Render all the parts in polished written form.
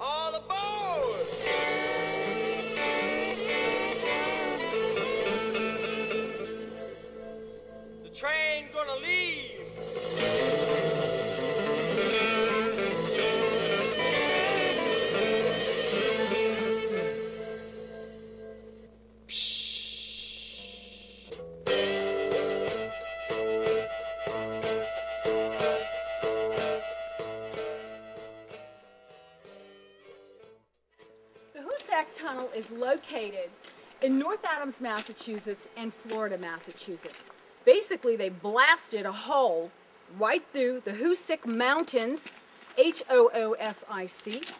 All aboard! The train gonna leave. The Hoosac Tunnel is located in North Adams, Massachusetts and Florida, Massachusetts. Basically, they blasted a hole right through the Hoosac Mountains, Hoosic,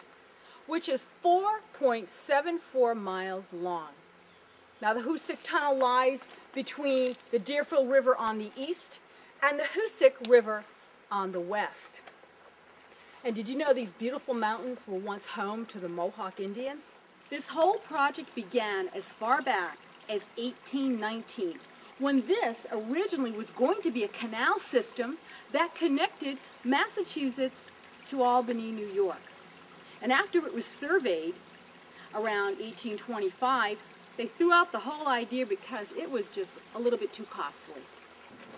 which is 4.74 miles long. Now, the Hoosac Tunnel lies between the Deerfield River on the east and the Hoosac River on the west. And did you know these beautiful mountains were once home to the Mohawk Indians? This whole project began as far back as 1819, when this originally was going to be a canal system that connected Massachusetts to Albany, New York. And after it was surveyed around 1825, they threw out the whole idea because it was just a little bit too costly.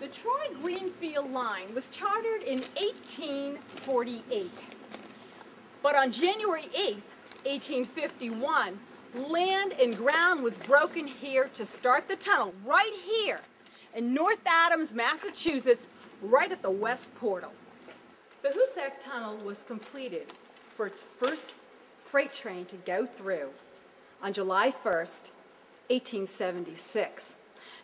The Troy Greenfield line was chartered in 1848. But on January 8th, 1851, land and ground was broken here to start the tunnel right here in North Adams, Massachusetts, right at the west portal. The Hoosac Tunnel was completed for its first freight train to go through on July 1st, 1876.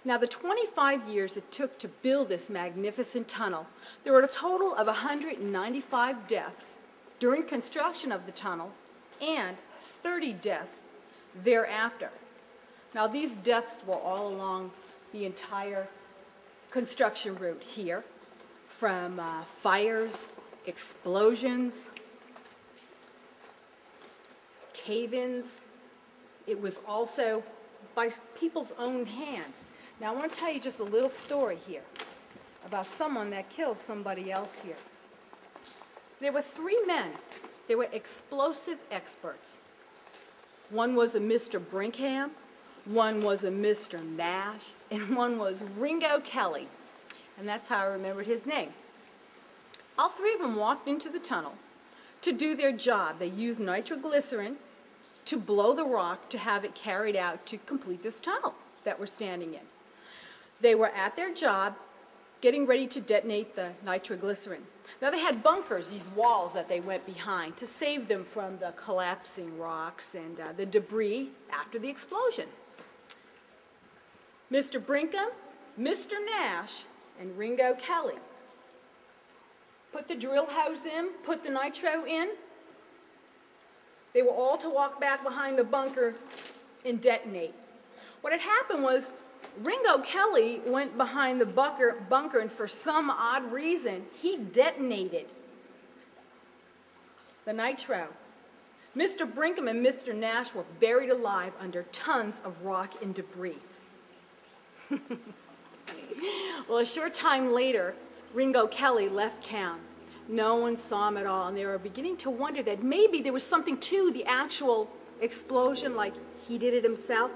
Now, the 25 years it took to build this magnificent tunnel, there were a total of 195 deaths during construction of the tunnel and 30 deaths thereafter. Now, these deaths were all along the entire construction route here, from fires, explosions, cave-ins. It was also by people's own hands. Now, I want to tell you just a little story here about someone that killed somebody else here. There were three men. They were explosive experts. One was a Mr. Brinkham, one was a Mr. Nash, and one was Ringo Kelly. And that's how I remembered his name. All three of them walked into the tunnel to do their job. They used nitroglycerin to blow the rock to have it carried out to complete this tunnel that we're standing in. They were at their job getting ready to detonate the nitroglycerin. Now, they had bunkers, these walls that they went behind to save them from the collapsing rocks and the debris after the explosion. Mr. Brinkham, Mr. Nash, and Ringo Kelly put the drill house in, put the nitro in. They were all to walk back behind the bunker and detonate. What had happened was Ringo Kelly went behind the bunker, and for some odd reason, he detonated the nitro. Mr. Brinkham and Mr. Nash were buried alive under tons of rock and debris. Well, a short time later, Ringo Kelly left town. No one saw him at all, and they were beginning to wonder that maybe there was something to the actual explosion, like he did it himself.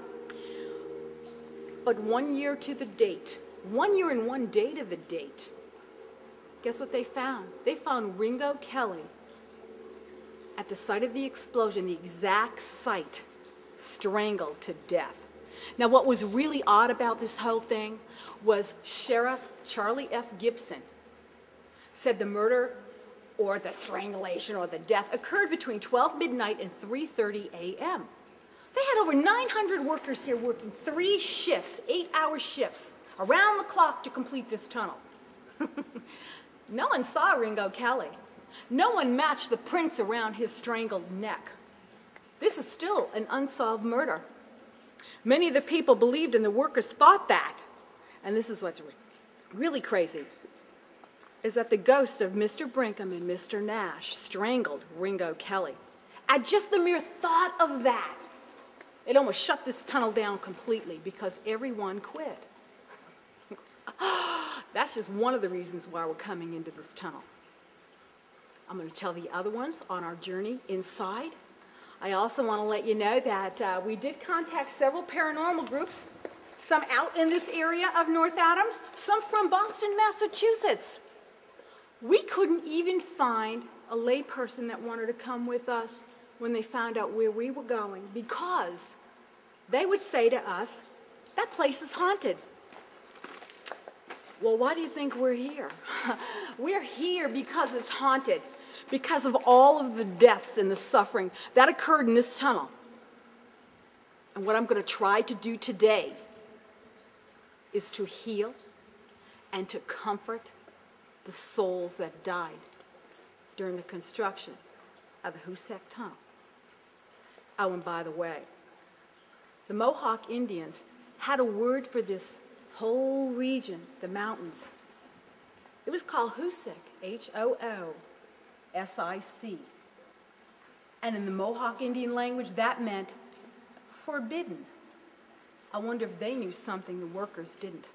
But 1 year to the date, 1 year and 1 day to the date, guess what they found? They found Ringo Kelly at the site of the explosion, the exact site, strangled to death. Now, what was really odd about this whole thing was Sheriff Charlie F. Gibson said the murder or the strangulation or the death occurred between 12 midnight and 3:30 a.m. They had over 900 workers here working 3 shifts, 8-hour shifts, around the clock to complete this tunnel. No one saw Ringo Kelly. No one matched the prints around his strangled neck. This is still an unsolved murder. Many of the people believed and the workers thought that, and this is what's really crazy, is that the ghost of Mr. Brinkham and Mr. Nash strangled Ringo Kelly. At just the mere thought of that, It almost shut this tunnel down completely because everyone quit. That's just one of the reasons why we're coming into this tunnel. I'm going to tell the other ones on our journey inside. I also want to let you know that we did contact several paranormal groups, some out in this area of North Adams, some from Boston, Massachusetts. We couldn't even find a layperson that wanted to come with us when they found out where we were going, because they would say to us, that place is haunted. Well, why do you think we're here? We're here because it's haunted, because of all of the deaths and the suffering that occurred in this tunnel. And what I'm going to try to do today is to heal and to comfort the souls that died during the construction of the Hoosac Tunnel. Oh, and by the way, the Mohawk Indians had a word for this whole region, the mountains. It was called Hoosac, H-O-O-S-I-C. And in the Mohawk Indian language, that meant forbidden. I wonder if they knew something the workers didn't.